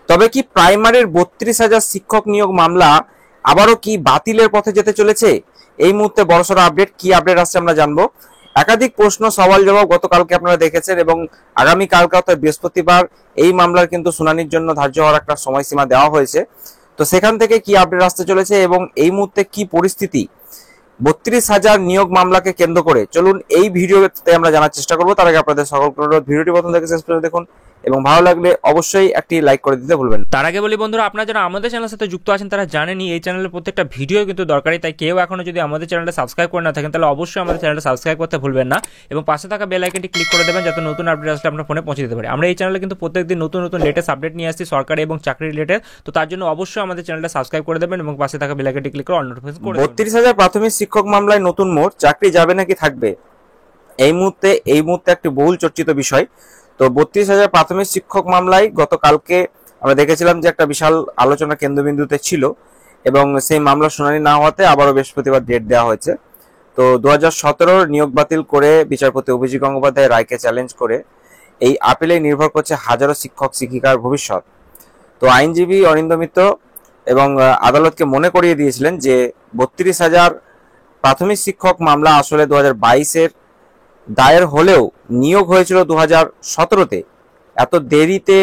তবে কি প্রাইমারির 32,000 শিক্ষক নিয়োগ মামলা আবারও কি বাতিলের পথে যেতে চলেছে? এই মুহূর্তে বড়সড় আপডেট, কি আপডেট আসছে আমরা জানবো। একাধিক প্রশ্ন সওয়াল জবাব গতকালকে আপনারা দেখেছেন, এবং আগামী কালকে অর্থাৎ বৃহস্পতিবার এই মামলার কিন্তু শুনানির জন্য ধার্য হওয়ার একটা সময়সীমা দেওয়া হয়েছে। তো সেখান থেকে কি আপডেট আসতে চলেছে এবং এই মুহূর্তে কি পরিস্থিতি 32,000 নিয়োগ মামলাকে কেন্দ্র করে, চলুন এই ভিডিওতে আমরা জানার চেষ্টা করবো। তার আগে আপনাদের সকল অনুরোধ, ভিডিওটি প্রথম থেকে শেষ পর্যন্ত দেখুন এবং ভালো লাগলে অবশ্যই একটি লাইক করে দিতে ভুলবেন না। তার আগে বলি বন্ধুরা, আপনারা যারা আমাদের চ্যানেলের সাথে যুক্ত আছেন তারা জানেনই এই চ্যানেলের প্রত্যেকটা ভিডিও কিন্তু দরকারি, তাই কেউ এখনো যদি আমাদের চ্যানেলটা সাবস্ক্রাইব করে না থাকেন তাহলে অবশ্যই আমাদের চ্যানেলটা সাবস্ক্রাইব করতে ভুলবেন না এবং পাশে থাকা বেল আইকনটি ক্লিক করে দেবেন যাতে নতুন আপডেট আসলে আপনার ফোনে পৌঁছে দিতে পারে। আমরা এই চ্যানেলে কিন্তু প্রত্যেকদিন নতুন নতুন লেটেস্ট আপডেট নিয়ে আসছি সরকারি এবং চাকরি রিলেটেড, তো তার জন্য অবশ্যই আমাদের চ্যানেলটা সাবস্ক্রাইব করে দেবেন এবং পাশে থাকা বেল আইকনটি ক্লিক করে অল নোটিফিকেশন করে দেবেন। 32,000 প্রাথমিক শিক্ষক মামলায় নতুন মোড়, চাকরি যাবে নাকি থাকবে, এই মুহূর্তে একটি বহুল চর্চিত বিষয়। তো 32,000 প্রাথমিক শিক্ষক মামলায় গতকালকে আমরা দেখেছিলাম যে একটা বিশাল আলোচনা কেন্দ্রবিন্দুতে ছিল, এবং সেই মামলার শুনানি না হওয়াতে আবারও বৃহস্পতিবার ডেট দেওয়া হয়েছে। তো 2017 নিয়োগ বাতিল করে বিচারপতি অভিজিৎ গঙ্গোপাধ্যায় রায়কে চ্যালেঞ্জ করে এই আপিলে নির্ভর করছে হাজারো শিক্ষক শিক্ষিকার ভবিষ্যৎ। তো আইনজীবী অরিন্দম মিত্র এবং আদালতকে মনে করিয়ে দিয়েছিলেন যে 32,000 প্রাথমিক শিক্ষক মামলা আসলে 2022-এর দায়ের হলেও নিয়োগ হয়েছিল 2017-তে। এত দেরিতে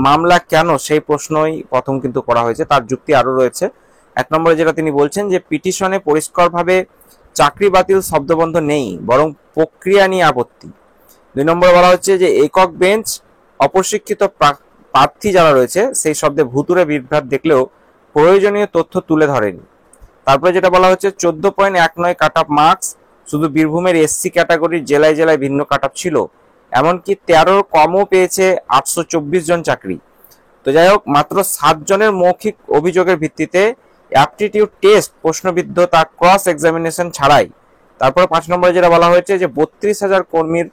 মামলা কেন, সেই প্রশ্নই প্রথম কিন্তু করা হয়েছে। তার যুক্তি আরো রয়েছে। এক নম্বরে যেটা তিনি বলছেন যে পিটিশনে পরিষ্কারভাবে চাকরি বাতিল শব্দবন্ধ নেই, বরং প্রক্রিয়া নিয়ে আপত্তি। 2 নম্বরে বলা হচ্ছে যে একক বেঞ্চ অপ্রশিক্ষিত প্রার্থী যারা রয়েছে সেই শব্দে ভুতুরে বিভ্রাট দেখলেও প্রয়োজনীয় তথ্য তুলে ধরেনি। তারপরে যেটা বলা হচ্ছে 14.19 কাট অফ মার্কস, শুধু বীরভূমের এসসি ক্যাটাগরির জেলায় জেলায় ভিন্ন কাট অফ ছিল, এমনকি 13 কমও পেয়েছে 824 জন চাকরি। তো যাই হোক, মাত্র 7 জনের মৌখিক অভিযোগের ভিত্তিতে অ্যাপটিটিউড টেস্ট প্রশ্নবিদ্ধতা ক্রস এক্সামিনেশন ছাড়াই। তারপর 5 নম্বরে যেটা বলা হয়েছে যে 32,000 কর্মীর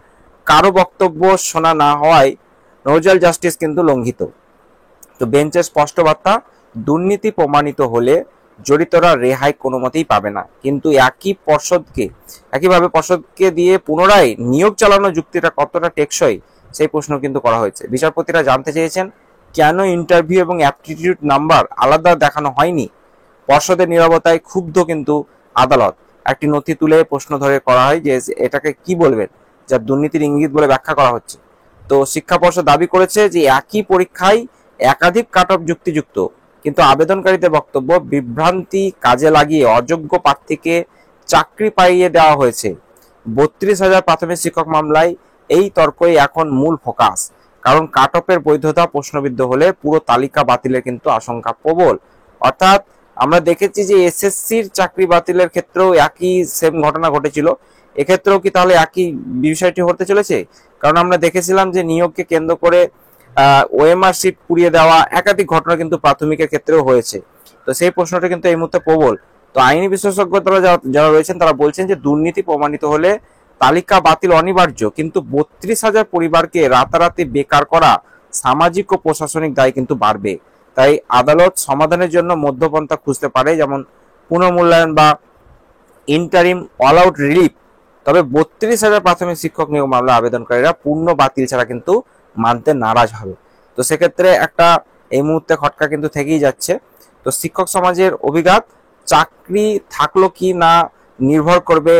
কারো বক্তব্য শোনা না হওয়ায় নোজাল জাস্টিস কিন্তু লঙ্ঘিত। তো বেঞ্চের স্পষ্ট বার্তা, দুর্নীতি প্রমাণিত হলে জড়িতরা রেহাই কোনো মতেই পাবে না, কিন্তু একইভাবে পর্ষদকে দিয়ে পুনরায় নিয়োগ চালানো যুক্তিটা কতটা টেকসই সেই প্রশ্ন কিন্তু করা হয়েছে। বিচারপতিরা জানতে চেয়েছেন কেন ইন্টারভিউ এবং অ্যাপটিটিউড নাম্বার আলাদা দেখানো হয়নি। পর্ষদের নীরবতায় ক্ষুব্ধ কিন্তু আদালত। একটি নথি তুলে প্রশ্ন ধরে করা হয় যে এটাকে কি বলবেন, যা দুর্নীতির ইঙ্গিত বলে ব্যাখ্যা করা হচ্ছে। তো শিক্ষা পর্ষদ দাবি করেছে যে একই পরীক্ষায় একাধিক কাট অফ যুক্তিযুক্ত, কিন্তু আবেদনকারীদের বক্তব্য বিভ্রান্তি কাজে লাগিয়ে অযোগ্য প্রার্থীকে চাকরি পাইয়ে দেওয়া হয়েছে। 32,000 প্রাথমিক শিক্ষক মামলায় এই তর্কই এখন মূল ফোকাস, কারণ কাট অফের বৈধতা প্রশ্নবিদ্ধ হলে পুরো তালিকা বাতিলের কিন্তু আশঙ্কা প্রবল। অর্থাৎ আমরা দেখেছি যে এসএসসির চাকরি বাতিলের ক্ষেত্রেও একই সেম ঘটনা ঘটেছিল, এক্ষেত্রেও কি তাহলে একই বিষয়টি হতে চলেছে? কারণ আমরা দেখেছিলাম যে নিয়োগকে কেন্দ্র করে ওএমআর সিট পুড়িয়ে দেওয়া একাধিক ঘটনা কিন্তু প্রাথমিকের ক্ষেত্রেও হয়েছে। তো সেই প্রশ্নটা কিন্তু এই মুহূর্তে প্রবল। তো আইনি বিশেষজ্ঞরা যারা রয়েছেন তারা বলছেন যে দুর্নীতি প্রমাণিত হলে তালিকা বাতিল অনিবার্য, কিন্তু 32,000 পরিবারকে রাতারাতি বেকার করা সামাজিক ও প্রশাসনিক দায় কিন্তু বাড়বে। তাই আদালত সমাধানের জন্য মধ্যপন্থা খুঁজতে পারে, যেমন পুনর্মূল্যায়ন বা ইন্টারিম অল আউট রিলিফ। তবে 32,000 প্রাথমিক শিক্ষক নিয়োগ মামলা আবেদনকারীরা পূর্ণ বাতিল ছাড়া কিন্তু মানতে নারাজ হবে। তো সেক্ষেত্রে একটা এই মুহূর্তে খটকা কিন্তু থেকেই যাচ্ছে। তো শিক্ষক সমাজের অভিঘাত, চাকরি থাকলো কি না নির্ভর করবে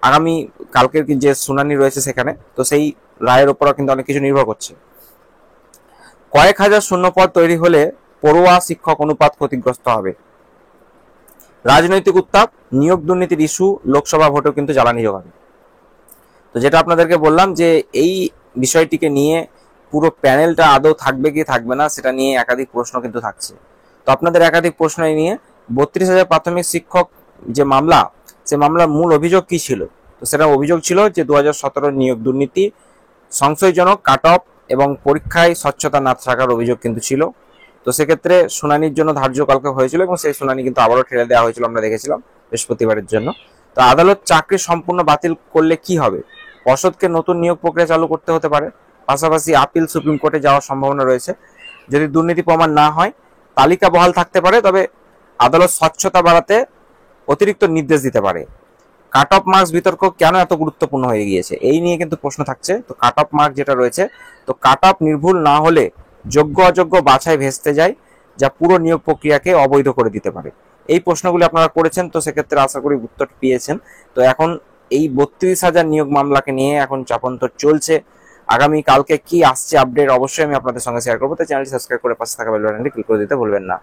আগামী কালকের যে শুনানি রয়েছে সেখানে। তো সেই রায়ের উপর কিন্তু অনেক কিছু নির্ভর করছে। কয়েক হাজার শূন্যপদ তৈরি হলে পড়ুয়া শিক্ষক অনুপাত ক্ষতিগ্রস্ত হবে। রাজনৈতিক উত্তাপ, নিয়োগ দুর্নীতির ইস্যু লোকসভা ভোটেও কিন্তু জ্বালানি যোগাবে। তো যেটা আপনাদেরকে বললাম যে এই বিষয়টিকে নিয়ে পুরো প্যানেলটা আদৌ থাকবে কি থাকবে না সেটা নিয়ে একাধিক প্রশ্ন কিন্তু থাকছে। তো আপনাদের একাধিক প্রশ্ন নিয়ে 32,000 প্রাথমিক শিক্ষক যে মামলা, সে মামলার মূল অভিযোগ কি ছিল? তো সেটা অভিযোগ ছিল যে 2017 নিয়োগ দুর্নীতি, সংশয়জনক কাট অফ এবং পরীক্ষায় স্বচ্ছতা না থাকার অভিযোগ কিন্তু ছিল। তো সেক্ষেত্রে শুনানির জন্য ধার্য কালকে হয়েছিল এবং সেই শুনানি কিন্তু আবারও ঠেলে দেওয়া হয়েছিল, আমরা দেখেছিলাম বৃহস্পতিবারের জন্য। তো আদালত চাকরি সম্পূর্ণ বাতিল করলে কি হবে? পর্ষদকে নতুন নিয়োগ প্রক্রিয়া চালু করতে হতে পারে, পাশাপাশি আপিল সুপ্রিম কোর্টে যাওয়ার সম্ভাবনা রয়েছে। যদি দুর্নীতি প্রমাণ না হয় তালিকা বহাল থাকতে পারে, তবে আদালত স্বচ্ছতা বাড়াতে অতিরিক্ত নির্দেশ দিতে পারে। কাট অফ মার্কস বিতর্ক কেন এত গুরুত্বপূর্ণ হয়ে গিয়েছে, এই নিয়ে কিন্তু প্রশ্ন থাকছে। তো কাট অফ মার্ক যেটা রয়েছে, তো কাট অফ নির্ভুল না হলে যোগ্য অযোগ্য বাছাই ভেস্তে যায়, যা পুরো নিয়োগ প্রক্রিয়াকে অবৈধ করে দিতে পারে। এই প্রশ্নগুলি আপনারা করেছেন, তো সেক্ষেত্রে আশা করি উত্তর পেয়েছেন। তো এখন এই 32,000 নিয়োগ মামলাকে নিয়ে এখন চাপান্তর চলছে। আগামী কালকে কি আসছে আপডেট অবশ্যই আমি আপনাদের সঙ্গে শেয়ার করবো। তো চ্যানেলটি সাবস্ক্রাইব করে পাশে থাকা বেল বাটনটি ক্লিক করে দিতে ভুলবেন না।